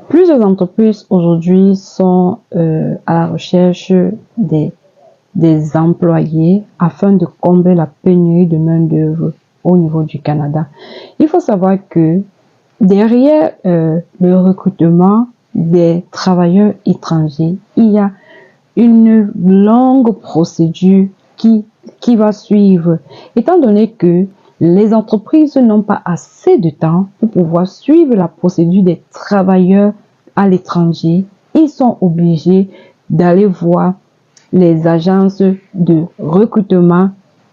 Plusieurs entreprises aujourd'hui sont à la recherche des employés afin de combler la pénurie de main-d'œuvre au niveau du Canada. Il faut savoir que derrière le recrutement des travailleurs étrangers, il y a une longue procédure qui va suivre. Étant donné que les entreprises n'ont pas assez de temps pour pouvoir suivre la procédure des travailleurs à l'étranger, ils sont obligés d'aller voir les agences de recrutement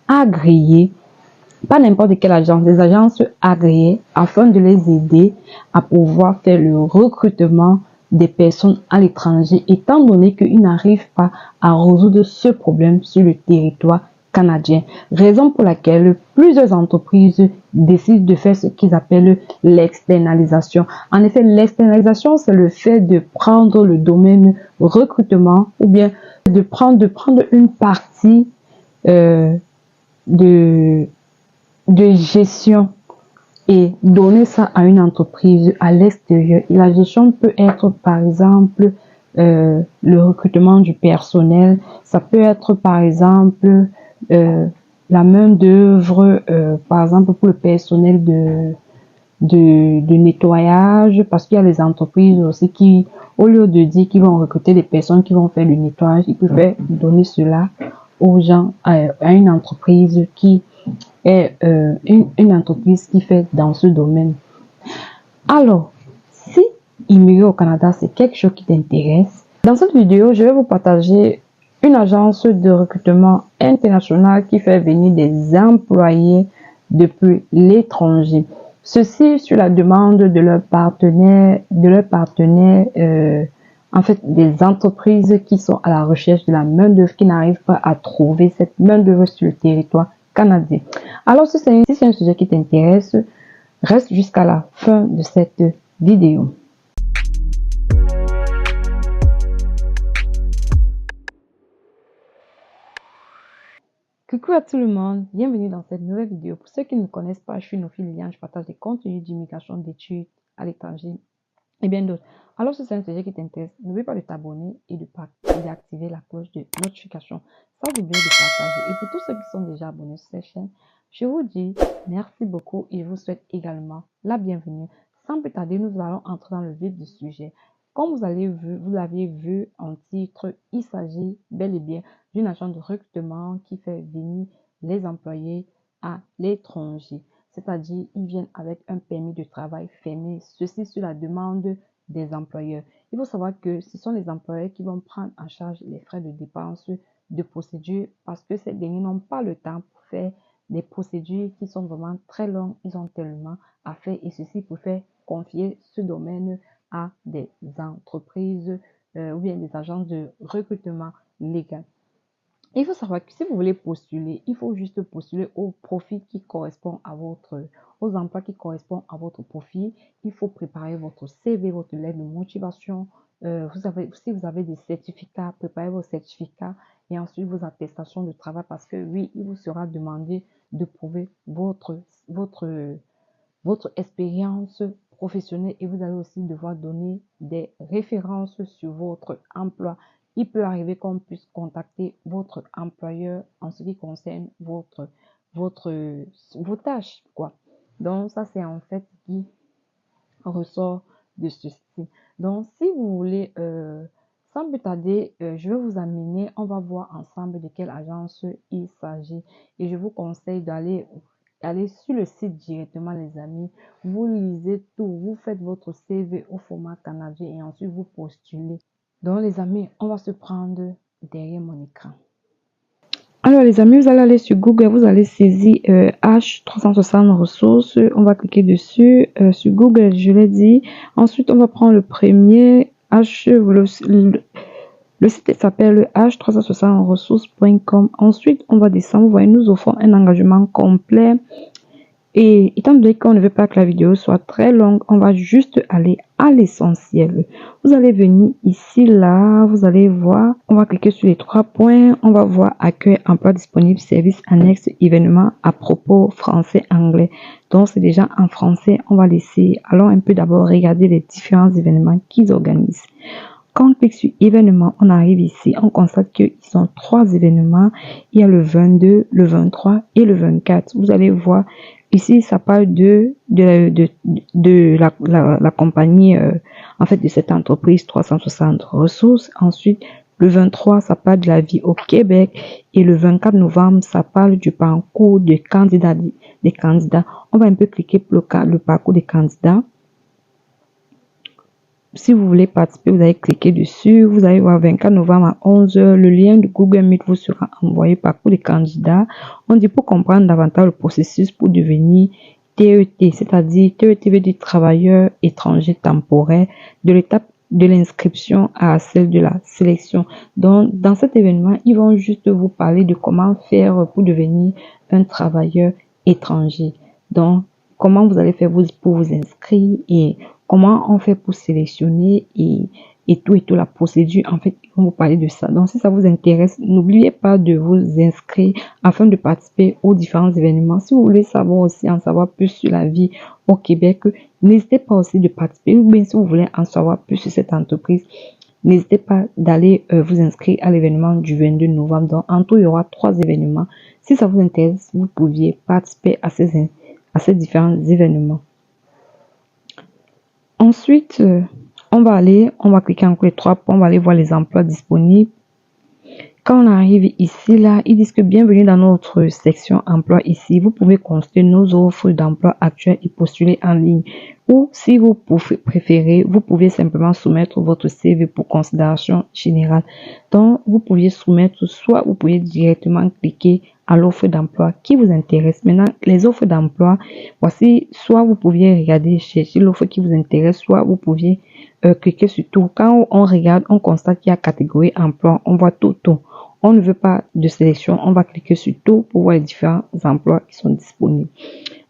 agréées, pas n'importe quelle agence, des agences agréées afin de les aider à pouvoir faire le recrutement des personnes à l'étranger, étant donné qu'ils n'arrivent pas à résoudre ce problème sur le territoire canadien. Raison pour laquelle plusieurs entreprises décident de faire ce qu'ils appellent l'externalisation. En effet, l'externalisation, c'est le fait de prendre le domaine recrutement ou bien de prendre une partie de gestion et donner ça à une entreprise à l'extérieur. La gestion peut être, par exemple, le recrutement du personnel. Ça peut être, par exemple, la main d'œuvre, par exemple, pour le personnel de nettoyage, parce qu'il y a les entreprises aussi qui, au lieu de dire qu'ils vont recruter des personnes qui vont faire le nettoyage, ils peuvent donner cela aux gens, à une entreprise qui est une entreprise qui fait dans ce domaine. Alors, si immigrer au Canada, c'est quelque chose qui t'intéresse, dans cette vidéo, je vais vous partager une agence de recrutement international qui fait venir des employés depuis l'étranger. Ceci sur la demande de leurs partenaires, en fait, des entreprises qui sont à la recherche de la main-d'œuvre, qui n'arrivent pas à trouver cette main-d'œuvre sur le territoire canadien. Alors, si c'est un sujet qui t'intéresse, reste jusqu'à la fin de cette vidéo. Coucou à tout le monde, bienvenue dans cette nouvelle vidéo. Pour ceux qui ne me connaissent pas, je suis Nofi Liliane, je partage des contenus d'immigration, d'études à l'étranger et bien d'autres. Alors si c'est un sujet qui t'intéresse, n'oublie pas de t'abonner et d'activer la cloche de notification sans oublier de partager. Et pour tous ceux qui sont déjà abonnés sur cette chaîne, je vous dis merci beaucoup et je vous souhaite également la bienvenue. Sans plus tarder, nous allons entrer dans le vif du sujet. Comme vous l'avez vu en titre, il s'agit bel et bien d'une agence de recrutement qui fait venir les employés à l'étranger. C'est-à-dire, ils viennent avec un permis de travail fermé, ceci sur la demande des employeurs. Il faut savoir que ce sont les employeurs qui vont prendre en charge les frais de dépenses de procédure parce que ces derniers n'ont pas le temps pour faire des procédures qui sont vraiment très longues. Ils ont tellement à faire et ceci pour faire confier ce domaine à des entreprises ou bien des agences de recrutement légal. Il faut savoir que si vous voulez postuler, il faut juste postuler au profil qui correspond à aux emplois qui correspondent à votre profil. Il faut préparer votre CV, votre lettre de motivation. Si vous avez des certificats, préparez vos certificats et ensuite vos attestations de travail parce que oui, il vous sera demandé de prouver votre expérience professionnelle et vous allez aussi devoir donner des références sur votre emploi. Il peut arriver qu'on puisse contacter votre employeur en ce qui concerne vos tâches, quoi. Donc, ça, c'est en fait qui ressort de ceci. Donc, si vous voulez, sans plus tarder, je vais vous amener, on va voir ensemble de quelle agence il s'agit. Et je vous conseille d'aller sur le site directement, les amis. Vous lisez tout, vous faites votre CV au format canadien et ensuite vous postulez. Donc, les amis, on va se prendre derrière mon écran. Alors, les amis, vous allez aller sur Google, vous allez saisir H360 ressources. On va cliquer dessus. Sur Google, je l'ai dit. Ensuite, on va prendre le premier le site s'appelle h360ressources.com. Ensuite, on va descendre. Vous voyez, nous offrons un engagement complet Et étant donné qu'on ne veut pas que la vidéo soit très longue, on va juste aller à l'essentiel. Vous allez venir ici, là, vous allez voir, on va cliquer sur les 3 points, on va voir accueil, emploi disponible, service annexe, événement à propos, français, anglais. Donc c'est déjà en français, on va laisser, allons un peu d'abord regarder les différents événements qu'ils organisent. Quand on clique sur événements, on arrive ici, on constate qu'ils sont 3 événements. Il y a le 22, le 23 et le 24. Vous allez voir, ici, ça parle de la compagnie, en fait, de cette entreprise 360 ressources. Ensuite, le 23, ça parle de la vie au Québec. Et le 24 novembre, ça parle du parcours des candidats. On va un peu cliquer pour le parcours des candidats. Si vous voulez participer, vous allez cliquer dessus. Vous allez voir 24 novembre à 11 h. Le lien de Google Meet vous sera envoyé par tous les candidats. On dit pour comprendre davantage le processus pour devenir TET, c'est-à-dire TET veut dire travailleur étranger temporaire, de l'étape de l'inscription à celle de la sélection. Donc, dans cet événement, ils vont juste vous parler de comment faire pour devenir un travailleur étranger. Donc, comment vous allez faire pour vous inscrire et comment on fait pour sélectionner et tout la procédure. En fait, on va vous parler de ça. Donc, si ça vous intéresse, n'oubliez pas de vous inscrire afin de participer aux différents événements. Si vous voulez savoir aussi en savoir plus sur la vie au Québec, n'hésitez pas aussi de participer. Ou bien si vous voulez en savoir plus sur cette entreprise, n'hésitez pas d'aller vous inscrire à l'événement du 22 novembre. Donc, en tout, il y aura 3 événements. Si ça vous intéresse, vous pouviez participer à ces différents événements. Ensuite, on va cliquer encore les 3 points, on va aller voir les emplois disponibles. Quand on arrive ici, là, ils disent que bienvenue dans notre section emploi ici. Vous pouvez consulter nos offres d'emploi actuelles et postuler en ligne. Ou si vous préférez, vous pouvez simplement soumettre votre CV pour considération générale. Donc, vous pouvez soumettre, soit vous pouvez directement cliquer à l'offre d'emploi qui vous intéresse. Maintenant, les offres d'emploi, voici, soit vous pouviez regarder, chercher l'offre qui vous intéresse, soit vous pouviez cliquer sur tout. Quand on regarde, on constate qu'il y a catégorie emploi, on voit tout. On ne veut pas de sélection, on va cliquer sur tout pour voir les différents emplois qui sont disponibles.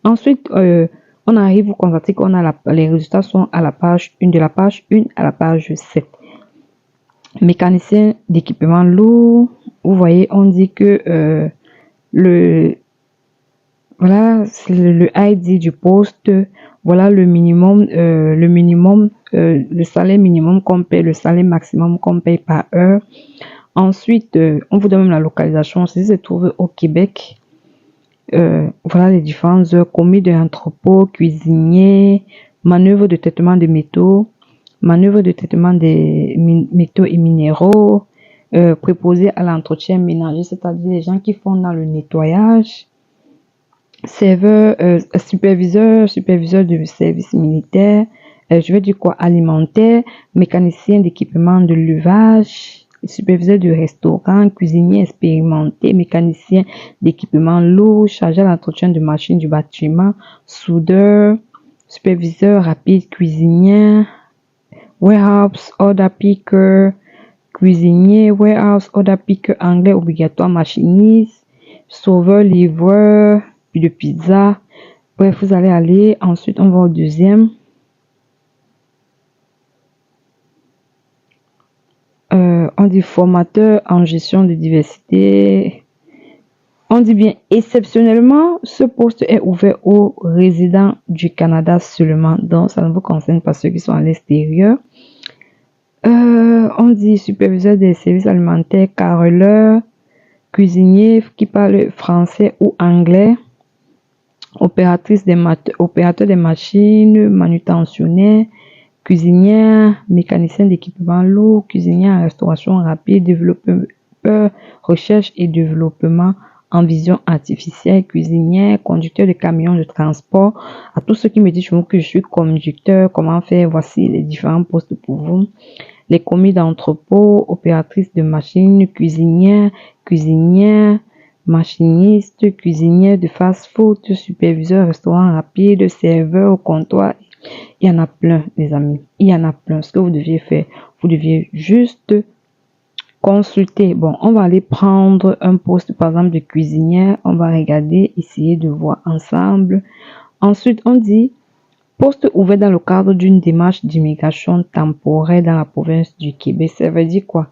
Ensuite, on arrive, vous constatez qu'on a les résultats sont à la page 1, de la page 1 à la page 7. Mécanicien d'équipement lourd, vous voyez, on dit que voilà, c'est le ID du poste, voilà le minimum, le salaire minimum qu'on paye, le salaire maximum qu'on paye par heure. Ensuite, on vous donne même la localisation, si c'est trouvé au Québec. Voilà les différentes heures, commis de l'entrepôt, cuisinier, manœuvre de traitement des métaux, manœuvre de traitement des métaux et minéraux, préposé à l'entretien ménager, c'est-à-dire les gens qui font dans le nettoyage, serveur, superviseur du service militaire, je vais dire quoi, alimentaire, mécanicien d'équipement de levage, superviseur du restaurant, cuisinier expérimenté, mécanicien d'équipement lourd, chargé à l'entretien de machines du bâtiment, soudeur, superviseur rapide, cuisinier, warehouse, order picker, cuisinier, warehouse, order picker, anglais obligatoire, machiniste, sauveur, livreur, puis de pizza. Bref, vous allez aller. Ensuite, on va au deuxième. On dit formateur en gestion de diversité. On dit bien exceptionnellement, ce poste est ouvert aux résidents du Canada seulement. Donc, ça ne vous concerne pas ceux qui sont à l'extérieur. On dit superviseur des services alimentaires, carreleur, cuisinier qui parle français ou anglais, opérateur des machines, manutentionnaire, cuisinière, mécanicien d'équipement lourd, cuisinier en restauration rapide, développeur, recherche et développement en vision artificielle, cuisinière, conducteur de camions de transport. À tous ceux qui me disent que je suis conducteur, comment faire, voici les différents postes pour vous. Les commis d'entrepôt, opératrice de machine, cuisinière, machiniste, cuisinière de fast-food, superviseur, restaurant rapide, serveur au comptoir. Il y en a plein, les amis. Il y en a plein. Ce que vous deviez faire, vous deviez juste consulter. Bon, on va aller prendre un poste, par exemple, de cuisinière. On va regarder, essayer de voir ensemble. Ensuite, on dit poste ouvert dans le cadre d'une démarche d'immigration temporaire dans la province du Québec. Ça veut dire quoi?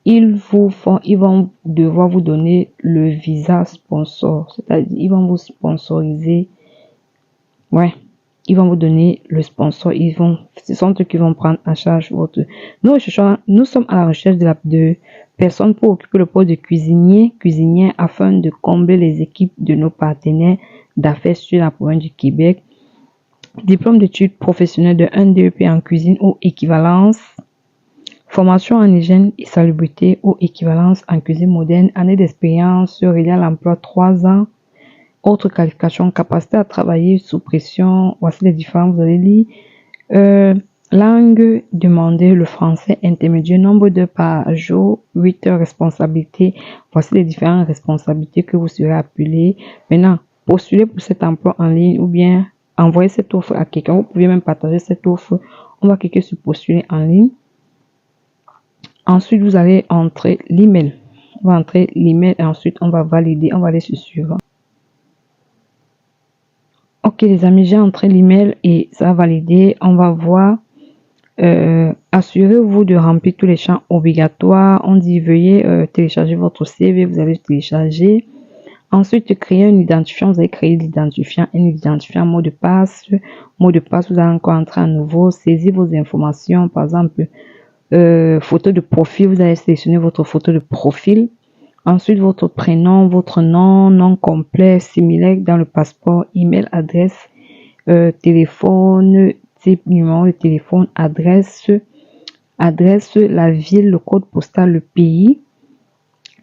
Ils vont devoir vous donner le visa sponsor. C'est-à-dire, ils vont vous sponsoriser. Ouais. Ils vont vous donner le sponsor. Ce sont eux qui vont prendre en charge votre. Nous sommes à la recherche de personnes pour occuper le poste de cuisinière afin de combler les équipes de nos partenaires d'affaires sur la province du Québec. Diplôme d'études professionnelles de 1 DEP en cuisine ou équivalence. Formation en hygiène et salubrité ou équivalence en cuisine moderne. Année d'expérience reliée à l'emploi 3 ans. Autre qualification, capacité à travailler sous pression. Voici les différents, vous allez lire. Langue demandée, le français intermédiaire, nombre d'heures par jour, 8 heures responsabilité. Voici les différentes responsabilités que vous serez appelés. Maintenant, postulez pour cet emploi en ligne ou bien envoyer cette offre à quelqu'un. Vous pouvez même partager cette offre. On va cliquer sur postuler en ligne. Ensuite, vous allez entrer l'email. On va entrer l'email et ensuite on va valider. On va aller sur suivant. Ok les amis, j'ai entré l'email et ça a validé. On va voir. Assurez-vous de remplir tous les champs obligatoires. On dit veuillez télécharger votre CV. Vous allez télécharger. Ensuite, créer un identifiant. Vous allez créer l'identifiant, un identifiant mot de passe. Mot de passe, vous allez encore entrer à nouveau. Saisir vos informations. Par exemple, photo de profil. Vous allez sélectionner votre photo de profil. Ensuite, votre prénom, votre nom, nom complet, similaire dans le passeport, email, adresse, téléphone, type, numéro de téléphone, adresse, la ville, le code postal, le pays.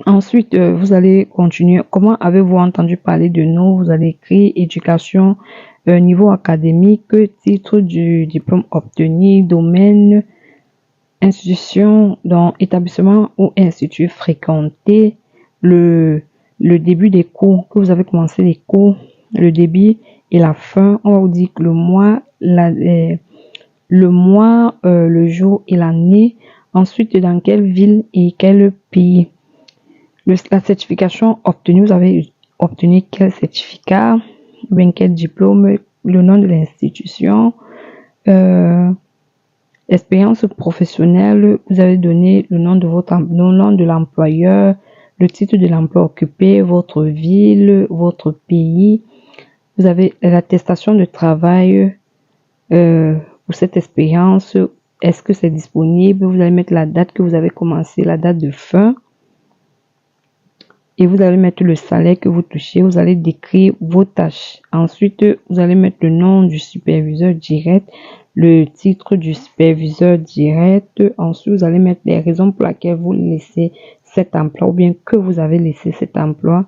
Ensuite, vous allez continuer. Comment avez-vous entendu parler de nous? Vous allez écrire éducation, niveau académique, titre du diplôme obtenu, domaine, institution, donc établissement ou institut fréquenté, le début des cours, que vous avez commencé les cours, le début et la fin. On va vous dire que le mois, le jour et l'année. Ensuite, dans quelle ville et quel pays. La certification obtenue, vous avez obtenu quel certificat, bien quel diplôme, le nom de l'institution, expérience professionnelle, vous avez donné le nom de l'employeur, le titre de l'emploi occupé, votre ville, votre pays. Vous avez l'attestation de travail pour cette expérience. Est-ce que c'est disponible? Vous allez mettre la date que vous avez commencé, la date de fin. Et vous allez mettre le salaire que vous touchez. Vous allez décrire vos tâches. Ensuite, vous allez mettre le nom du superviseur direct, le titre du superviseur direct. Ensuite, vous allez mettre les raisons pour lesquelles vous laissez cet emploi ou bien que vous avez laissé cet emploi.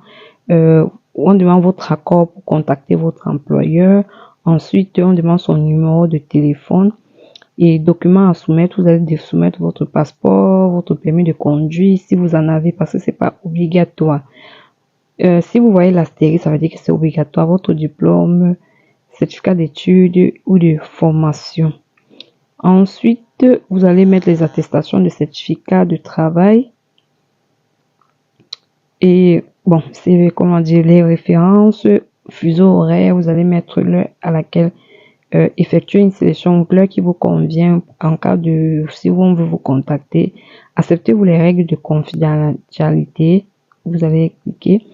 On demande votre accord pour contacter votre employeur. Ensuite, on demande son numéro de téléphone. Et documents à soumettre, vous allez soumettre votre passeport, votre permis de conduire, si vous en avez, parce que c'est pas obligatoire. Si vous voyez l'astérisque, ça veut dire que c'est obligatoire, votre diplôme, certificat d'études ou de formation. Ensuite, vous allez mettre les attestations de certificat de travail. Et bon, c'est comment dire, les références, fuseau horaire, vous allez mettre l'heure à laquelle effectuer une sélection, l'heure qui vous convient en cas de, si on veut vous contacter. Acceptez-vous les règles de confidentialité, vous allez cliquer.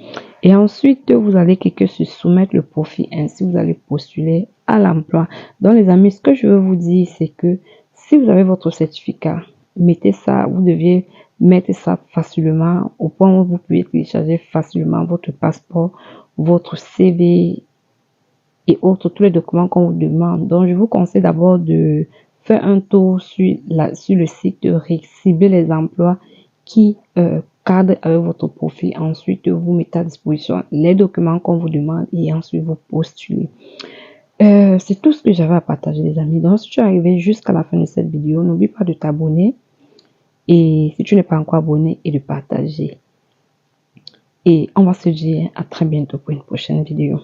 Et ensuite, vous allez cliquer sur soumettre le profil. Ainsi, vous allez postuler à l'emploi. Donc, les amis, ce que je veux vous dire, c'est que si vous avez votre certificat, mettez ça, vous deviez mettre ça facilement au point où vous pouvez télécharger facilement votre passeport, votre CV et autres, tous les documents qu'on vous demande. Donc, je vous conseille d'abord de faire un tour sur le site, de cibler les emplois qui cadrent avec votre profil. Ensuite, vous mettez à disposition les documents qu'on vous demande et ensuite vous postulez. C'est tout ce que j'avais à partager, les amis. Donc, si tu es arrivé jusqu'à la fin de cette vidéo, n'oublie pas de t'abonner. Et si tu n'es pas encore abonné, et de partager. Et on va se dire à très bientôt pour une prochaine vidéo.